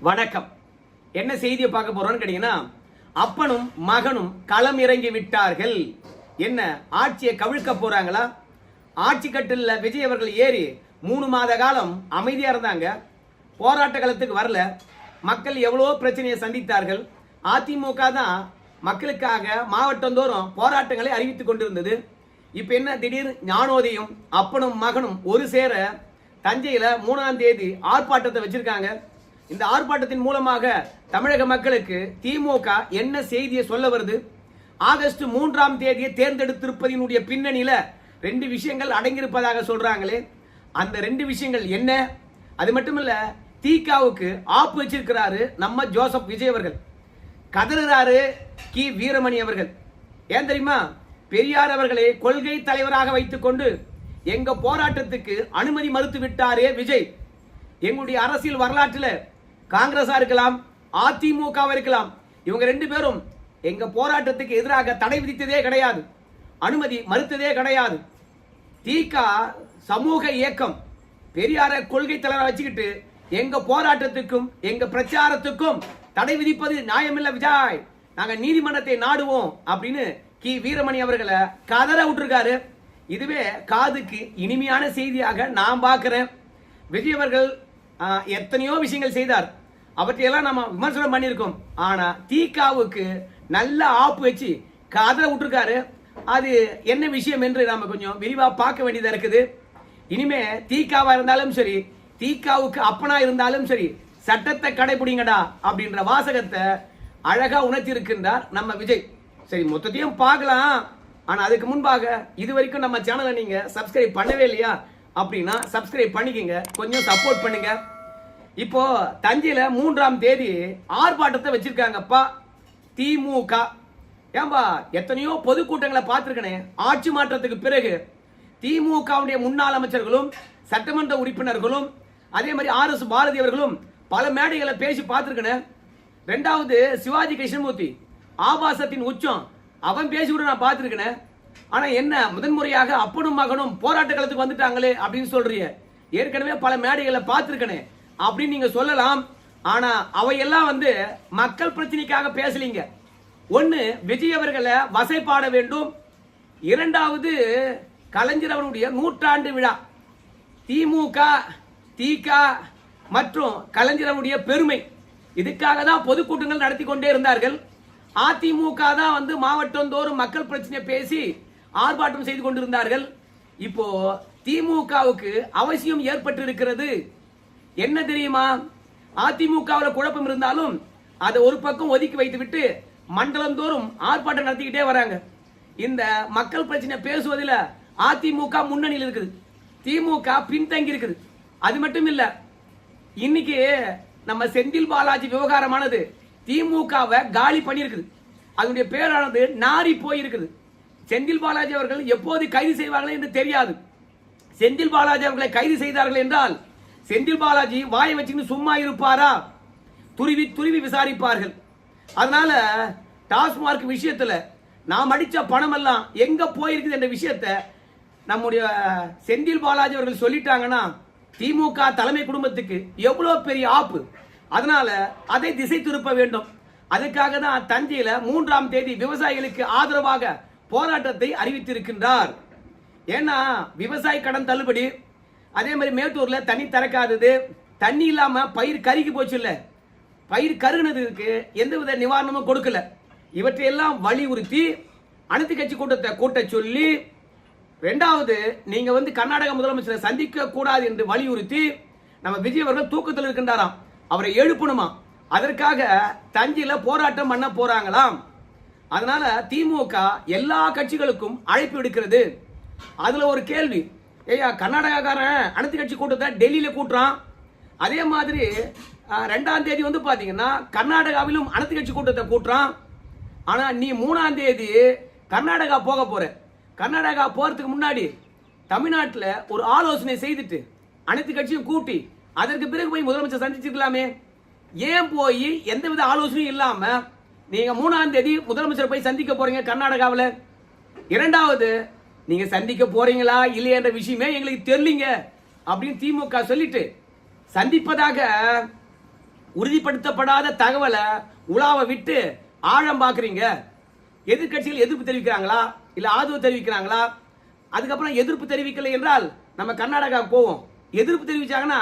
வணக்கம். என்ன செய்தியை பார்க்க போறோம்னு கேட்டீங்கன்னா, அப்பனும் மகனும் களம் இறங்கி விட்டார்கள். என்ன ஆட்சியை கவிழ்க்க போறாங்களா? ஆட்சி கட்டில விஜய் அவர்கள் ஏறி 3 மாத காலம் அமைதியா இருந்தாங்க. போராட்ட களத்துக்கு வரல. மக்கள் எவ்வளவோ பிரச்சனையை சந்தித்தார்கள். அதிமுக தான் மக்களுக்காக மாவட்டந்தோறும் போராட்டங்களை அறிவித்துக் கொண்டிருந்தது. இப்ப என்ன திடீர் ஞானோதயம் அப்பனும் மகனும் ஒரு சேர தஞ்சையில 3ஆம் தேதி ஆர்ப்பாட்டத்தை வச்சிருக்காங்க. இந்த ஆர்ப்பாட்டத்தின் மூலமாக தமிழக மக்களுக்கு திமுக என்ன செய்தியை சொல்ல வருது? ஆகஸ்ட் 3ஆம் தேதியை தேர்ந்தெடுத்திருப்பதனுடைய பின்னணியில 2 விஷயங்கள் அடங்கியிருப்பதாக சொல்றாங்களே, அந்த 2 விஷயங்கள் என்ன? அது மட்டுமல்ல, திகாவுக்கு ஆப்பு வச்சிருக்கிறாரு நம்ம ஜோசப் விஜய் அவர்கள். கதறுறாரு கி வீரமணி அவர்கள். ஏன் தெரியுமா? பெரியார் அவர்களை கொள்கை தலைவராக வைத்துக் கொண்டு எங்க போராட்டத்துக்கு அனுமதி மறுத்து விட்டாரே விஜய். எங்களுடைய அரசியல் வரலாற்றில் காங்கிரஸா இருக்கலாம், அதிமுக இருக்கலாம், இவங்க 2 பேரும் எங்க போராட்டத்துக்கு எதிராக தடை விதித்ததே கிடையாது, அனுமதி மறுத்ததே கிடையாது. திக சமூக இயக்கம் பெரியார கொள்கை தலைவராக வச்சுக்கிட்டு எங்க போராட்டத்துக்கும் எங்க பிரச்சாரத்துக்கும் தடை விதிப்பது நியாயமில்லை விஜய், நாங்க நீதிமன்றத்தை நாடுவோம் அப்படின்னு கி வீரமணி அவர்களை கதற விட்டுருக்காரு. இதுவே காதுக்கு இனிமையான செய்தியாக நான் பார்க்கிறேன். விஜய் அவர்கள் எத்தனையோ விஷயங்கள் செய்தார், அவற்றையெல்லாம் நம்ம விமர்சனம் பண்ணியிருக்கோம். ஆனா திகாவுக்கு நல்ல ஆப்பு வச்சு கதற விட்டுருக்காரு. அது என்ன விஷயம் என்று நாம கொஞ்சம் விரிவா பார்க்க வேண்டியதா இருக்குது. இனிமே திகாவா இருந்தாலும் சரி, திகாவுக்கு அப்பனா இருந்தாலும் சரி, சட்டத்தை கடைபிடிங்கடா அப்படின்ற வாசகத்தை அழகா உணர்த்தி இருக்கின்றார் நம்ம விஜய். சரி, மொத்தத்தையும் பார்க்கலாம். ஆனா அதுக்கு முன்பாக இது வரைக்கும் நம்ம சேனலை நீங்க சப்ஸ்கிரைப் பண்ணவே இல்லையா அப்படின்னா சப்ஸ்கிரைப் பண்ணிக்கங்க, கொஞ்சம் சப்போர்ட் பண்ணுங்க. இப்போ தஞ்சையில 3ஆம் தேதி ஆர்ப்பாட்டத்தை வச்சிருக்காங்கப்பா திமுக. ஏன்பா, எத்தனையோ பொதுக்கூட்டங்களை பார்த்திருக்கனே. ஆட்சி மாற்றத்துக்கு பிறகு திமுகவுடைய முன்னாள் அமைச்சர்களும் சட்டமன்ற உறுப்பினர்களும் அதே மாதிரி RS பாரதி அவர்களும் பல மேடைகளை பேசி பார்த்திருக்கேன். 2வது சிவாஜி கிருஷ்ணமூர்த்தி ஆபாசத்தின் உச்சம், அவன் பேசி கூட நான் பார்த்திருக்கேன். ஆனா என்ன முதன்முறையாக அப்பனும் மகனும் போராட்ட களத்துக்கு வந்துட்டாங்களே அப்படின்னு சொல்றீங்க. ஏற்கனவே பல மேடைகளை பார்த்திருக்கேன் அப்படின்னு நீங்க சொல்லலாம். ஆனா அவையெல்லாம் மக்கள் பிரச்சனைக்காக பேசலீங்க. ஒன்னு, விஜய் அவர்களை வசைப்பாட வேண்டும். 2வது, கலைஞர் அவருடைய 100ஆண்டு விழா. திமுக திக மற்றும் கலைஞர் அவருடைய பெருமை, இதுக்காக தான் பொதுக்கூட்டங்கள் நடத்தி கொண்டே இருந்தார்கள். அதிமுக தான் மாவட்டந்தோறும் மக்கள் பிரச்சனை பேசி ஆர்ப்பாட்டம் செய்து கொண்டிருந்தார்கள். இப்போ திமுகவுக்கு அவசியம் ஏற்பட்டு இருக்கிறது. என்ன தெரியுமா? அதிமுகவில் குழப்பம் இருந்தாலும் அதை ஒரு பக்கம் ஒதுக்கி வைத்து விட்டு மண்டலந்தோறும் ஆர்ப்பாட்டம் நடத்திக்கிட்டே வராங்க. இந்த மக்கள் பிரச்சனை பேசுவதில் அதிமுக முன்னணியில் இருக்குது, திமுக பின்தங்கி இருக்குது. அது மட்டும் இல்ல, இன்னைக்கு நம்ம செந்தில் பாலாஜி விவகாரமானது திமுகவை காலி பண்ணியிருக்குது. அதனுடைய பேரானது நாரி போயிருக்குது. செந்தில் பாலாஜி அவர்கள் எப்போது கைது செய்வார்கள் என்று தெரியாது. செந்தில் பாலாஜி அவர்களை கைது செய்தார்கள் என்றால் செந்தில் பாலாஜி வாயை வச்சுன்னு சும்மா இருப்பாரா? துருவி துருவி விசாரிப்பார்கள். அதனால டாஸ்மார்க் விஷயத்துல நாம் அடிச்ச பணம் எல்லாம் எங்க போயிருக்குது என்ற விஷயத்தை நம்முடைய செந்தில் பாலாஜி அவர்கள் சொல்லிட்டாங்கன்னா திமுக தலைமை குடும்பத்துக்கு எவ்வளவு பெரிய ஆப்பு. அதனால அதை திசை திருப்ப வேண்டும். அதுக்காக தான் தஞ்சையில 3ஆம் தேதி விவசாயிகளுக்கு ஆதரவாக போராட்டத்தை அறிவித்திருக்கின்றார். ஏன்னா விவசாய கடன் தள்ளுபடி, அதே மாதிரி மேட்டூர்ல தண்ணி திறக்காதது, தண்ணி இல்லாம பயிர் கருகி போச்சு இல்ல, பயிர் கருகினதுக்கு எந்தவித நிவாரணமும் கொடுக்கல. இவற்றையெல்லாம் வலியுறுத்தி அனைத்து கட்சி கூட்டத்தை கூட்ட சொல்லி, 2வது நீங்க கர்நாடக முதலமைச்சரை சந்திக்க கூடாது என்று வலியுறுத்தி நம்ம விஜய் அவர்கள் தூக்கத்தில் இருக்கின்றாராம், அவரை எழுப்பணுமா. அதற்காக தஞ்சையில போராட்டம் பண்ண போறாங்களாம். அதனால திமுக எல்லா கட்சிகளுக்கும் அழைப்பு விடுக்கிறது. அதுல ஒரு கேள்வி, ஏயா கர்நாடகாக்காரன் அனைத்து கட்சி கூட்டத்தை டெல்லியில கூட்டுறான், அதே மாதிரி 2ஆம் தேதி பாத்தீங்கன்னா கர்நாடகாவிலும் அனைத்து கட்சி கூட்டத்தை கூட்டுறான். ஆனா நீ 3ஆம் தேதி கர்நாடகா போக போற. கர்நாடகா போறதுக்கு முன்னாடி தமிழ்நாட்டில் ஒரு ஆலோசனை செய்துட்டு அனைத்து கட்சியும் கூட்டி அதற்கு பிறகு போய் முதலமைச்சர் சந்திச்சிருக்கலாமே. ஏன் போய் எந்தவித ஆலோசனையும் இல்லாம நீங்க 3ஆம் தேதி முதலமைச்சர் போய் சந்திக்க போறீங்க கர்நாடகாவில்? 2வது, நீங்க சந்திக்க போறீங்களா இல்லையா என்ற விஷயமே எங்களுக்கு தெரியலீங்க அப்படின்னு திமுக சொல்லிட்டு சந்திப்பதாக உறுதிப்படுத்தப்படாத தகவலை உலாவை விட்டு ஆழம் பார்க்குறீங்க? எதிர்கட்சிகள் எதிர்ப்பு தெரிவிக்கிறாங்களா, இல்ல ஆதரவு தெரிவிக்கிறாங்களா? அதுக்கப்புறம் எதிர்ப்பு தெரிவிக்கலை என்றால் நம்ம கர்நாடகாவுக்கு போவோம். எதிர்ப்பு தெரிவிச்சாங்கன்னா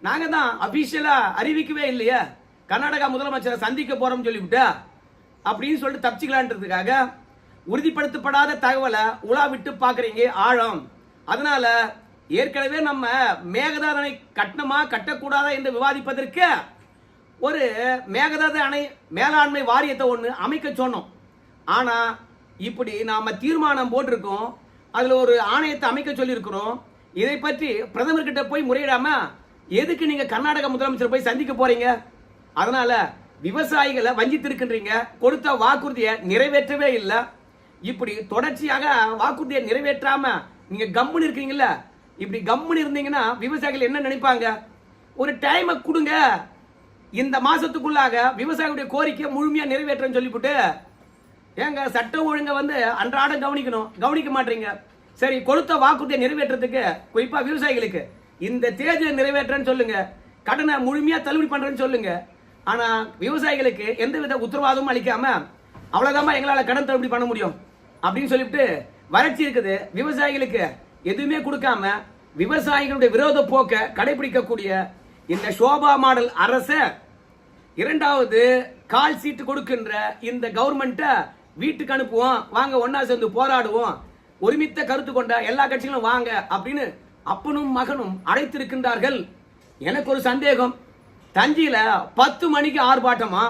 நாங்க தான் அபிஷியலா அறிவிக்கவே இல்லையே, கர்நாடகா முதலமைச்சரை சந்திக்க போறோம் சொல்லிவிட்டா அப்படின்னு சொல்லிட்டு தப்பிச்சுக்கலான்றதுக்காக உறுதிப்படுத்தப்படாத தகவலை உலா விட்டு பாக்குறீங்க ஆழம். அதனால ஏற்கனவே நம்ம மேகதாது அணை கட்டணுமா கட்டக்கூடாதா என்று விவாதிப்பதற்கு ஒரு மேகதாது அணை மேலாண்மை வாரியத்தை ஒன்று அமைக்க சொன்னோம். ஆனா இப்படி நாம தீர்மானம் போட்டிருக்கோம், அதுல ஒரு ஆணையத்தை அமைக்க சொல்லியிருக்கிறோம். இதை பற்றி பிரதமர் கிட்ட போய் முறையிடாம எதுக்கு நீங்க கர்நாடக முதலமைச்சர் போய் சந்திக்க போறீங்க? அதனால விவசாயிகளை வஞ்சித்திருக்கின்றீங்க, கொடுத்த வாக்குறுதியை நிறைவேற்றவே இல்லை. இப்படி தொடர்ச்சியாக வாக்குறுதியை நிறைவேற்றாம நீங்க கம்முன்னு இருக்கீங்கல்ல, இப்படி கம்முன்னு இருந்தீங்கன்னா விவசாயிகள் என்ன நினைப்பாங்க? ஒரு டைமை கொடுங்க, இந்த மாசத்துக்குள்ளாக விவசாயிகளுடைய கோரிக்கை முழுமையா நிறைவேற்றன்னு சொல்லிவிட்டு ஏங்க சட்டம் ஒழுங்க அன்றாடம் கவனிக்கணும், கவனிக்க மாட்டீங்க. சரி, கொடுத்த வாக்குறுதியை நிறைவேற்றத்துக்கு குறிப்பா விவசாயிகளுக்கு இந்த தேதியை நிறைவேற்றன்னு சொல்லுங்க, கடனை முழுமையா தள்ளுபடி பண்றேன்னு சொல்லுங்க. ஆனா விவசாயிகளுக்கு எந்தவித உத்தரவாதமும் அளிக்காம அவ்வளவுதான் எங்களால கடன் தள்ளுபடி பண்ண முடியும் அப்படின்னு சொல்லிட்டு வறட்சி இருக்குது, விவசாயிகளுக்கு எதுவுமே கொடுக்காம விவசாயிகளுடைய விரோத போக்க கடைபிடிக்கக்கூடிய இந்த சோபா மாடல் அரச, இரண்டாவது கால் சீட்டு கொடுக்கின்ற இந்த கவர்மெண்ட வீட்டுக்கு அனுப்புவோம், வாங்க ஒன்னா சேர்ந்து போராடுவோம், ஒருமித்த கருத்து கொண்ட எல்லா கட்சிகளும் வாங்க அப்படின்னு அப்பனும் மகனும் அழைத்திருக்கின்றார்கள். எனக்கு ஒரு சந்தேகம், தஞ்சையில 10 மணிக்கு ஆர்ப்பாட்டமா?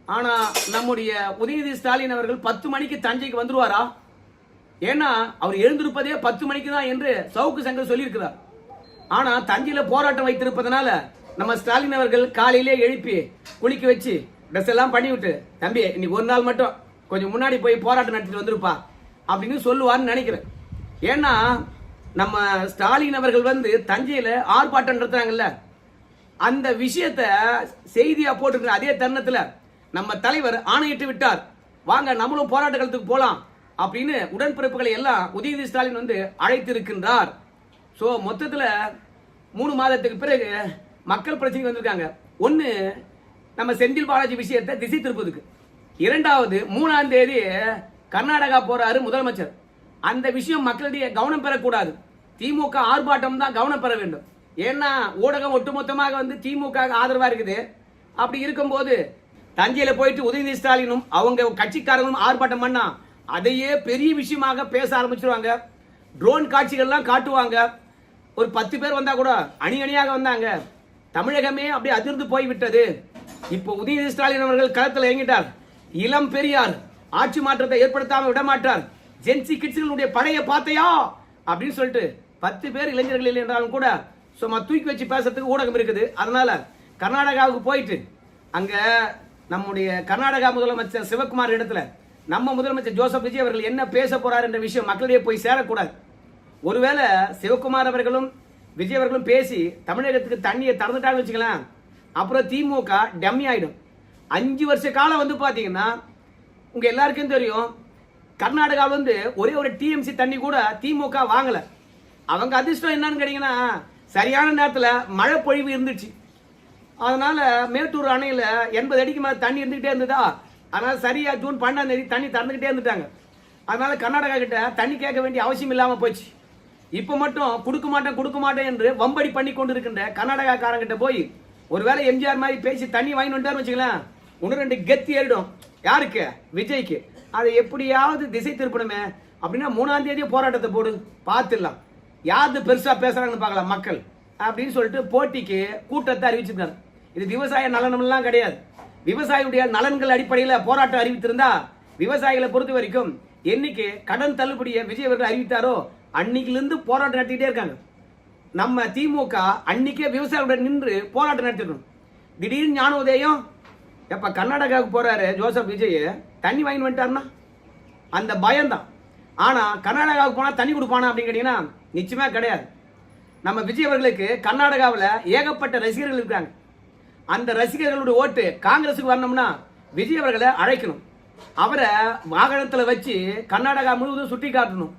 ஆனா நம்முடைய உதயநிதி ஸ்டாலின் அவர்கள் 10 மணிக்கு தஞ்சைக்கு வந்துருவாரா? ஏன்னா அவர் எழுந்திருப்பதே 10 மணிக்கு தான் என்று சவுக்கு சங்கர் சொல்லியிருக்கிறார். ஆனா தஞ்சையில போராட்டம் வைத்திருப்பதனால நம்ம ஸ்டாலின் அவர்கள் காலையிலே எழுப்பி குளிக்க வச்சு ட்ரெஸ் எல்லாம் பண்ணிவிட்டு, தம்பி இன்னைக்கு ஒரு நாள் மட்டும் கொஞ்சம் முன்னாடி போய் போராட்டம் நடத்திட்டு வந்திருப்பா அப்படின்னு சொல்லுவார்னு நினைக்கிறேன். ஏன்னா நம்ம ஸ்டாலின் அவர்கள் தஞ்சையில ஆர்ப்பாட்டம் நடத்துறாங்கல்ல, அந்த விஷயத்தை செய்தியா போட்டுக்கிற அதே தருணத்துல நம்ம தலைவர் ஆணையிட்டு விட்டார், வாங்க நம்மளும் போராட்ட களத்துக்கு போலாம் அப்படின்னு உடன்பிறப்புகளை எல்லாம் உதயநிதி ஸ்டாலின் அழைத்து இருக்கின்றார். சோ மொத்தத்துல 3 மாதத்துக்கு பிறகு மக்கள் பிரச்சனை வந்திருக்காங்க. ஒன்னு நம்ம செந்தில் பாலாஜி விஷயத்தை திசை திருப்பதுக்கு, இரண்டாவது 3ஆம் தேதி கர்நாடகா போறாரு முதலமைச்சர், அந்த விஷயம் மக்களிடையே கவனம் பெறக்கூடாது, திமுக ஆர்ப்பாட்டம் தான் கவனம் பெற வேண்டும். ஏன்னா ஊடகம் ஒட்டுமொத்தமாக திமுக ஆதரவா இருக்குது. அப்படி இருக்கும்போது தஞ்சையில போயிட்டு உதயநிதி ஸ்டாலினும் அவங்க கட்சிக்காரங்களும் ஆர்ப்பாட்டம் பண்ணா அதையே பெரிய விஷயமாக பேச ஆரம்பிச்சிருவாங்க. ட்ரோன் காட்சிகள்லாம் காட்டுவாங்க. ஒரு 10 பேர் வந்தா கூட அணி அணியாக வந்தாங்க. தமிழகமே அப்படியே அதிர்ந்து போய்விட்டது. இப்போ உதயநிதி ஸ்டாலின் அவர்கள் களத்தில் இறங்கிட்டார். இளம் பெரியார் ஆட்சி மாற்றத்தை ஏற்படுத்தாம விடமாட்டார், ஜென்சி கிட்ஸ்களுடைய படையை பார்த்தையா அப்படின்னு சொல்லிட்டு 10 பேர் இளைஞர்கள் இல்லை என்றாலும் கூட சும்மா தூக்கி வச்சு பேசுறதுக்கு ஊடகம் இருக்குது. அதனால கர்நாடகாவுக்கு போயிட்டு அங்க நம்முடைய கர்நாடகா முதலமைச்சர் சிவகுமார் இடத்துல நம்ம முதலமைச்சர் ஜோசப் விஜய் அவர்கள் என்ன பேச போறார் என்ற விஷயம் மக்களிடையே போய் சேரக்கூடாது. ஒருவேளை சிவகுமார் அவர்களும் விஜய் அவர்களும் பேசி தமிழகத்துக்கு தண்ணியை திறந்துட்டாங்கன்னு வச்சுக்கலாம், அப்புறம் திமுக டம்மி ஆயிடும். 5 வருஷ காலம் பாத்தீங்கன்னா உங்க எல்லாருக்கும் தெரியும், கர்நாடகாவில் ஒரே ஒரு டிஎம்சி தண்ணி கூட திமுக வாங்கல. அவங்க அதிர்ஷ்டம் என்னன்னு கேட்டீங்கன்னா, சரியான நேரத்தில் மழை பொழிவு இருந்துச்சு. அதனால மேட்டூர் அணையில 80 அடிக்கு மேல தண்ணி இருந்துகிட்டே இருந்ததா, அதனால சரியா ஜூன் 12ஆம் தேதி தண்ணி திறந்துகிட்டே இருந்துட்டாங்க. அதனால கர்நாடகா கிட்ட தண்ணி கேட்க வேண்டிய அவசியம் இல்லாம போச்சு. இப்ப மட்டும் கொடுக்க மாட்டேன் என்று வம்படி பண்ணி கொண்டு இருக்கின்ற கர்நாடகா காரங்கிட்ட போய் ஒருவேளை எம்ஜிஆர் மாதிரி பேசி தண்ணி வாங்கி வந்துட்டாரு வச்சுக்கலாம், 1-2 கெத்தி ஏறிடும். யாருக்கு? விஜய்க்கு. அதை எப்படியாவது திசை திருப்பணுமே அப்படின்னா 3ஆம் தேதி போராட்டத்தை போடு, பார்த்துடலாம் யாரு பெருசா பேசுறாங்கன்னு பார்க்கலாம் மக்கள் அப்படின்னு சொல்லிட்டு போட்டிக்கு கூட்டத்தை அறிவிச்சிருக்காரு. இது விவசாய நலனெல்லாம் கிடையாது. விவசாயியுடைய நலன்கள் அடிப்படையில் போராட்டம் அறிவித்திருந்தா விவசாயிகளை பொறுத்த வரைக்கும் என்னைக்கு கடன் தள்ளுபடியை விஜய் அவர்கள் அறிவித்தாரோ அன்னைக்கிலிருந்து போராட்டம் நடத்திக்கிட்டே இருக்காங்க. நம்ம திமுக அன்னைக்கே விவசாயிகளுடன் நின்று போராட்டம் நடத்திடணும். திடீர்னு ஞானோதயம் எப்ப கர்நாடகாவுக்கு போறாரு ஜோசப் விஜய், தண்ணி வாங்கி வந்துட்டாருன்னா அந்த பயம்தான். ஆனா கர்நாடகாவுக்கு போனா தண்ணி கொடுப்பானா அப்படின்னு கேட்டீங்கன்னா நிச்சயமா கிடையாது. நம்ம விஜய் அவர்களுக்கு கர்நாடகாவில் ஏகப்பட்ட ரசிகர்கள் இருக்காங்க. அந்த ரசிகர்களுடைய ஓட்டு காங்கிரஸுக்கு வரணும்னா விஜய் அவர்களை அழைக்கணும், அவரை வாகனத்தில் வச்சு கர்நாடகா முழுவதும் சுட்டி காட்டணும்.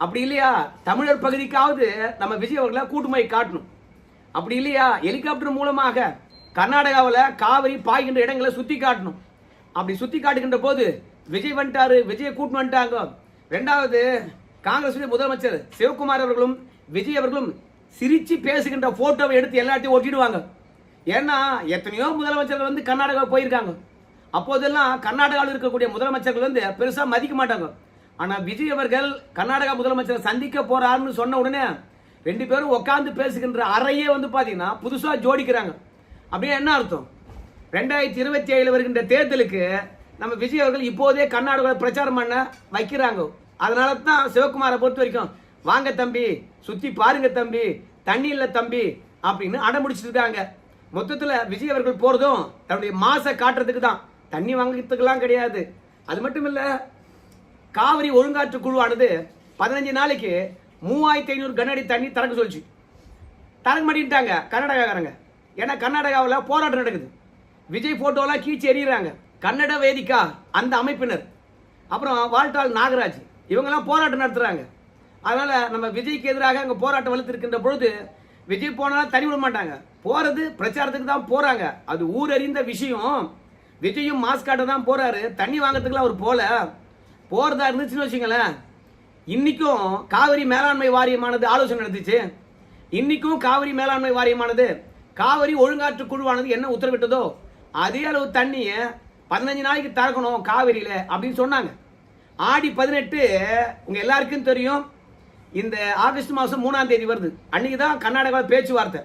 அப்படி இல்லையா தமிழர் பகுதிக்காவது நம்ம விஜய் அவர்களை கூட்டுமை காட்டணும். அப்படி இல்லையா ஹெலிகாப்டர் மூலமாக கர்நாடகாவில் காவிரி பாய்கின்ற இடங்களை சுத்தி காட்டணும். அப்படி சுத்தி காட்டுகின்ற போது விஜய் வந்துட்டாரு, விஜயை கூட்டு வந்துட்டாங்க. ரெண்டாவது காங்கிரஸ் முதலமைச்சர் சிவகுமார் அவர்களும் விஜய் அவர்களும் சிரிச்சு பேசுகின்ற போட்டோவை எடுத்து எல்லாத்தையும் ஒட்டிடுவாங்க. ஏன்னா எத்தனையோ முதலமைச்சர்கள் வந்து கர்நாடகா போயிருக்காங்க. அப்போதெல்லாம் கர்நாடகாவில் இருக்கக்கூடிய முதலமைச்சர்கள் வந்து பெருசா மதிக்க மாட்டாங்க. ஆனா விஜய் அவர்கள் கர்நாடகா முதலமைச்சரை சந்திக்க போறாருன்னு சொன்ன உடனே ரெண்டு பேரும் உட்கார்ந்து பேசுகின்ற அறையே வந்து பாத்தீங்கன்னா புதுசா ஜோடிக்கிறாங்க. அப்படியே என்ன அர்த்தம்? 2027 வருகின்ற தேர்தலுக்கு நம்ம விஜய் அவர்கள் இப்போதே கர்நாடகாவில் பிரச்சாரம் பண்ண வைக்கிறாங்க. அதனால தான் சிவகுமாரை பொறுத்த வரைக்கும் வாங்க தம்பி, சுத்தி பாருங்க தம்பி, தண்ணி இல்ல தம்பி அப்படின்னு அடம்பிடிச்சிட்டு இருக்காங்க. மொத்தத்தில் விஜய் அவர்கள் போறதும் தன்னுடைய மாச காட்டுறதுக்கு தான், தண்ணி வாங்கிறதுக்கெல்லாம் கிடையாது. அது மட்டும் இல்ல, காவிரி ஒழுங்காற்று குழுவானது 15 நாளைக்கு 3500 கன அடி தண்ணி திறக்க சொல்லிச்சு. திறக்க மாட்டேன்ட்டாங்க கர்நாடகாக்காரங்க. ஏன்னா கர்நாடகாவில் போராட்டம் நடக்குது. விஜய் போட்டோலாம் கீழ்ச்சி எறிகிறாங்க. கன்னட வேதிக்கா அந்த அமைப்பினர், அப்புறம் வால்டால் நாகராஜ் இவங்கெல்லாம் போராட்டம் நடத்துறாங்க. அதனால நம்ம விஜய்க்கு எதிராக அங்கே போராட்டம் வலுத்திருக்கின்ற பொழுது விஜய் போனாலும் தனி விட மாட்டாங்க. போறது பிரச்சாரத்துக்கு தான் போறாங்க. அது ஊரறிந்த விஷயம். விஜயும் மாஸ்க் காட்ட தான் போறாரு, தண்ணி வாங்கறதுக்குலாம் அவர் போறதா இருந்துச்சுன்னு வச்சுங்களேன். இன்னைக்கும் காவிரி மேலாண்மை வாரியமானது ஆலோசனை நடந்துச்சு. இன்னைக்கும் காவிரி மேலாண்மை வாரியமானது காவிரி ஒழுங்காற்று குழுவானது என்ன உத்தரவிட்டதோ அதே அளவு தண்ணியை 15 நாளைக்கு திறக்கணும் காவிரியில அப்படின்னு சொன்னாங்க. ஆடி 18 உங்க எல்லாருக்கும் தெரியும். இந்த ஆகஸ்ட் மாதம் 3ஆம் தேதி வருது. அன்னைக்கு தான் கர்நாடகாவில் பேச்சுவார்த்தை.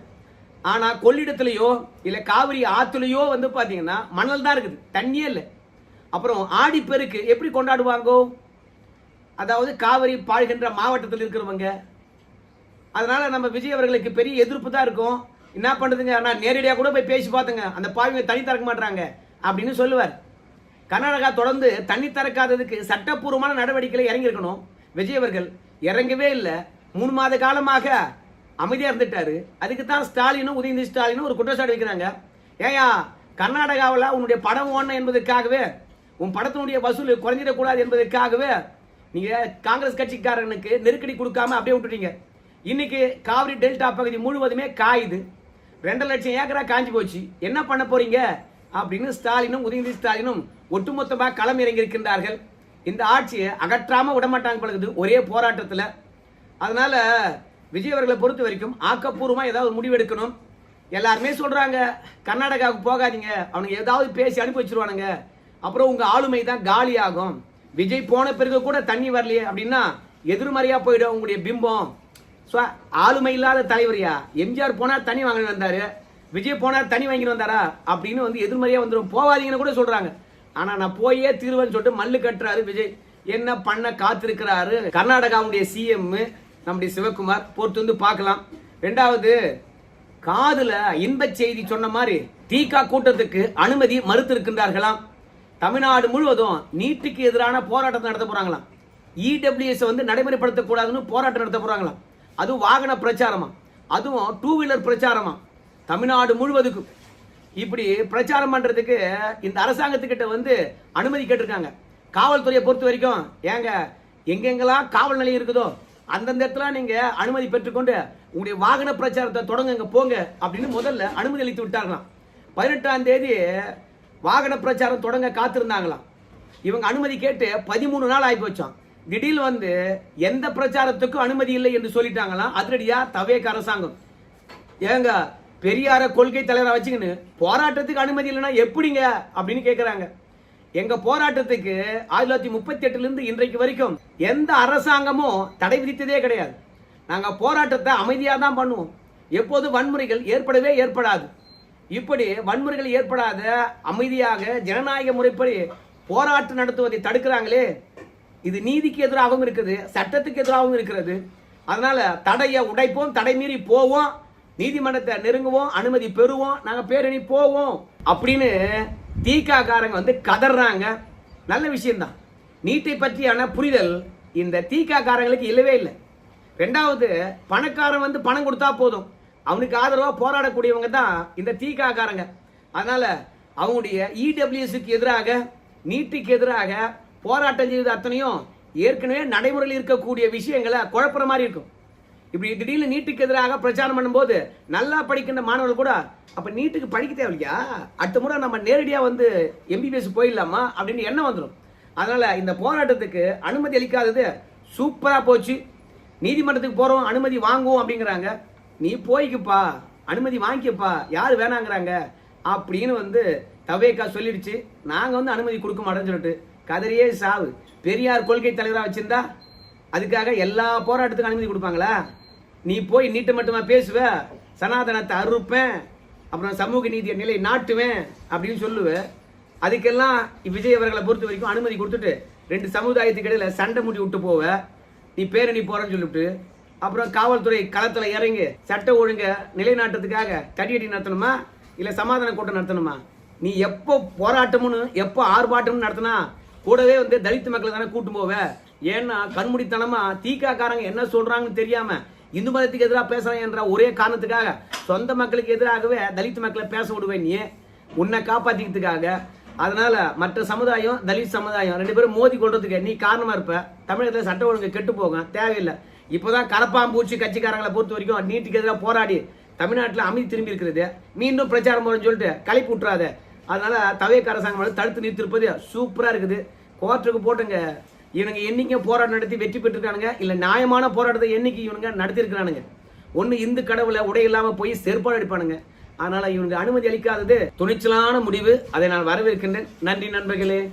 ஆனா கொள்ளிடத்திலேயோ இல்ல காவிரி ஆத்துலயோ வந்து பாத்தீங்கன்னா மணல் தான் இருக்குது, தண்ணியே இல்லை. அப்புறம் ஆடி பெருக்கு எப்படி கொண்டாடுவாங்க? அதாவது காவிரி பாழ்கின்ற மாவட்டத்தில் இருக்கிறவங்க. அதனால நம்ம விஜய் அவர்களுக்கு பெரிய எதிர்ப்பு தான் இருக்கும். என்ன பண்றதுங்க, நான் நேரடியாக கூட போய் பேசி பார்த்துங்க, அந்த பாவிங்க தண்ணி திறக்க மாட்டாங்க அப்படின்னு சொல்லுவார். கர்நாடகா தொடர்ந்து தண்ணி திறக்காததுக்கு சட்டப்பூர்வமான நடவடிக்கைகளை இறங்கி இருக்கணும். விஜய் அவர்கள் இறங்கவே இல்லை. 3 மாத காலமாக அமைதியா இருந்துட்டாரு. அதுக்கு தான் ஸ்டாலினும் உதயநிதி ஸ்டாலினும் ஒரு குற்றச்சாட்டு வைக்கிறாங்க. ஏயா கர்நாடகாவில் உன்னுடைய படம் ஓடணும் என்பதற்காகவே, உன் படத்தினுடைய வசூல் குறைஞ்சிடக்கூடாது என்பதற்காகவே நீங்க காங்கிரஸ் கட்சிக்காரனுக்கு நெருக்கடி கொடுக்காம அப்படியே விட்டுட்டீங்க. இன்னைக்கு காவிரி டெல்டா பகுதி முழுவதுமே காயுது. 2 லட்சம் ஏக்கரா காஞ்சி போச்சு. என்ன பண்ண போறீங்க அப்படின்னு ஸ்டாலினும் உதயநிதி ஸ்டாலினும் ஒட்டுமொத்தமாக களம் இறங்கி இருக்கின்றார்கள். இந்த ஆட்சியை அகற்றாம விடமாட்டாங்க பழகுது ஒரே போராட்டத்தில். அதனால விஜய் அவர்களை பொறுத்த வரைக்கும் ஆக்கப்பூர்வமா ஏதாவது முடிவு எடுக்கணும். எல்லாருமே சொல்றாங்க கர்நாடகாவுக்கு போகாதீங்க, அவனுக்கு ஏதாவது பேசி அனுப்பி வச்சிருவானுங்க, அப்புறம் உங்க ஆளுமை தான் காலி ஆகும். விஜய் போன பிறகு கூட தண்ணி வரலையே அப்படின்னா எதிர்மறையா போயிடும் உங்களுடைய பிம்பம். ஆளுமை இல்லாத தலைவரியா? எம்ஜிஆர் போனா தண்ணி வாங்கிட்டு வந்தாரு, விஜய் போனா தண்ணி வாங்கிட்டு வந்தாரா அப்படின்னு வந்து எதிர்மறையா வந்துடும். போவாதீங்கன்னு கூட சொல்றாங்க. ஆனா நான் போயே தீர்வேன்னு சொல்லிட்டு மல்லு கட்டுறாரு விஜய். என்ன பண்ண காத்திருக்கிறாரு கர்நாடகாவுடைய சிஎம் நம்முடைய சிவகுமார், பொறுத்து வந்து பார்க்கலாம். 2வது, காதுல இன்ப செய்தி சொன்ன மாதிரி தீகா கூட்டத்துக்கு அனுமதி மறுத்து இருக்கின்றார்களாம். தமிழ்நாடு முழுவதும் நீட்டுக்கு எதிரான போராட்டத்தை நடத்த போறாங்களாம். இடபிள்யூஎஸ் வந்து நடைமுறைப்படுத்தக்கூடாதுன்னு போராட்டம் நடத்த போறாங்களாம். அதுவும் வாகன பிரச்சாரமா, அதுவும் 2 வீலர் பிரச்சாரமா, தமிழ்நாடு முழுவதுக்கும் இப்படி பிரச்சாரம் பண்றதுக்கு இந்த அரசாங்கத்துக்கிட்ட வந்து அனுமதி கேட்டிருக்காங்க. காவல்துறையை பொறுத்த வரைக்கும் ஏங்க எங்கெங்கெல்லாம் காவல் நிலையம் இருக்குதோ அந்தந்த இடத்துல நீங்க அனுமதி பெற்றுக்கொண்டு உங்களுடைய வாகன பிரச்சாரத்தை தொடங்குங்க போங்க அப்படின்னு முதல்ல அனுமதி அளித்து விட்டார்களாம். 18ஆம் தேதி வாகன பிரச்சாரம் தொடங்க காத்திருந்தாங்களாம். இவங்க அனுமதி கேட்டு 13 நாள் ஆகி போச்சான். திடீர்னு வந்து எந்த பிரச்சாரத்துக்கும் அனுமதி இல்லை என்று சொல்லிட்டாங்களாம். அதிரடியா தவேக அரசாங்கம். ஏங்க பெரியார கொள்கை தலைவரை வச்சுக்கின்னு போராட்டத்துக்கு அனுமதி இல்லைன்னா எப்படிங்க அப்படின்னு கேட்கிறாங்க. எங்க போராட்டத்துக்கு 1938 இருந்து இன்றைக்கு வரைக்கும் எந்த அரசாங்கமும் தடை விதித்ததே கிடையாது. நாங்க போராட்டத்தை அமைதியா தான் பண்ணுவோம். எப்போது வன்முறைகள் ஏற்படவே ஏற்படாது. இப்படி வன்முறைகள் ஏற்படாத அமைதியாக ஜனநாயக முறைப்படி போராட்டம் நடத்துவதை தடுக்கிறாங்களே, இது நீதிக்கு எதிராகவும் இருக்குது, சட்டத்துக்கு எதிராகவும் இருக்கிறது. அதனால தடையை உடைப்போம், தடை மீறி போவோம், நீதிமன்றத்தை நெருங்குவோம், அனுமதி பெறுவோம், நாங்க பேரணி போவோம் அப்படின்னு தீகா காரங்க வந்து கதறாங்க. நல்ல விஷயம்தான். நீட்டை பற்றியான புரிதல் இந்த தீகா காரங்களுக்கு இல்லவே இல்லை. 2வது, பணக்காரன் வந்து பணம் கொடுத்தா போதும், அவனுக்கு ஆதரவா போராடக்கூடியவங்க தான் இந்த தீகா காரங்க. அதனால அவங்களுடைய இடபிள்யூஎஸ்க்கு எதிராக, நீட்டுக்கு எதிராக போராட்டம் செய்வது அத்தனையும் ஏற்கனவே நடைமுறையில் இருக்கக்கூடிய விஷயங்களை குழப்புற மாதிரி இருக்கும். இப்படி திடீர்னு நீட்டுக்கு எதிராக பிரச்சாரம் பண்ணும்போது நல்லா படிக்கின்ற மாணவர்கள் கூட அப்ப நீட்டுக்கு படிக்க தேவையா, அடுத்த முறை நம்ம நேரடியா வந்து எம்பிபிஎஸ் போயிடலாமா அப்படின்னு எண்ணம் வந்துடும். அதனால இந்த போராட்டத்துக்கு அனுமதி அளிக்காதது சூப்பரா போச்சு. நீதிமன்றத்துக்கு போறோம், அனுமதி வாங்குவோம் அப்படிங்கிறாங்க. நீ போய்க்குப்பா, அனுமதி வாங்கிக்கப்பா, யாரு வேணாங்கிறாங்க அப்படின்னு வந்து தவேகா சொல்லிடுச்சு. நாங்க வந்து அனுமதி கொடுக்க மாட்டோம்னு சொல்லிட்டு கதறியே சாவு. பெரியார் கொள்கை தலைவராக வச்சிருந்தா அதுக்காக எல்லா போராட்டத்துக்கும் அனுமதி கொடுப்பாங்களா? நீ போய் நீட்டை மட்டுமா பேசுவ, சனாதனத்தை அறுப்பேன், அப்புறம் சமூக நீதியை நிலை நாட்டுவேன் அப்படின்னு சொல்லுவேன். அதுக்கெல்லாம் விஜய் அவர்களை பொறுத்த வரைக்கும் அனுமதி கொடுத்துட்டு 2 சமுதாயத்துக்கு இடையில சண்டை மூட்டி விட்டு போவ. நீ பேரணி போறன்னு சொல்லிவிட்டு அப்புறம் காவல்துறை களத்துல இறங்கி சட்ட ஒழுங்க நிலைநாட்டத்துக்காக தடியடி நடத்தணுமா இல்ல சமாதான கூட்டம் நடத்தணுமா? நீ எப்போ போராட்டம்னு எப்போ ஆர்ப்பாட்டம்னு நடத்தினா கூடவே வந்து தலித் மக்களை தானே கூட்டு போவ. ஏன்னா கண்முடித்தனமா தீக்காக்காரங்க என்ன சொல்றாங்கன்னு தெரியாம இந்து மதத்துக்கு எதிராக பேசுறாங்க என்ற ஒரே காரணத்துக்காக சொந்த மக்களுக்கு எதிராகவே தலித் மக்களை பேச விடுவேன் நீ உன்னை காப்பாத்திக்கிறதுக்காக. அதனால மற்ற சமுதாயம் தலித் சமுதாயம் 2 பேரும் மோதி கொள்றதுக்கு நீ காரணமா இருப்ப. தமிழகத்தில் சட்ட ஒழுங்கு கெட்டு போகும், தேவையில்லை. இப்போதான் கரப்பாம்பூச்சி கட்சிக்காரங்களை பொறுத்த வரைக்கும் நீட்டுக்கு எதிராக போராடி தமிழ்நாட்டில் அமைதி திரும்பி இருக்கிறது. மீண்டும் பிரச்சாரம் போறேன்னு சொல்லிட்டு கலைப்பு விட்டுறாத. அதனால தவேக அரசாங்கம் தடுத்து நிறுத்திருப்பது சூப்பரா இருக்குது. கோர்ட்டுக்கு போட்டுங்க. இவனுங்க என்னைக்கு போராட்டம் நடத்தி வெற்றி பெற்றிருக்கானுங்க, இல்ல நியாயமான போராட்டத்தை என்னைக்கு இவனுங்க நடத்திருக்கிறானுங்க. ஒண்ணு இந்து கடவுளை உடை இல்லாம போய் செருப்பாடு அடிப்பானுங்க. அதனால இவனுக்கு அனுமதி அளிக்காதது துணிச்சலான முடிவு. அதை நான் வரவேற்கின்றேன். நன்றி நண்பர்களே.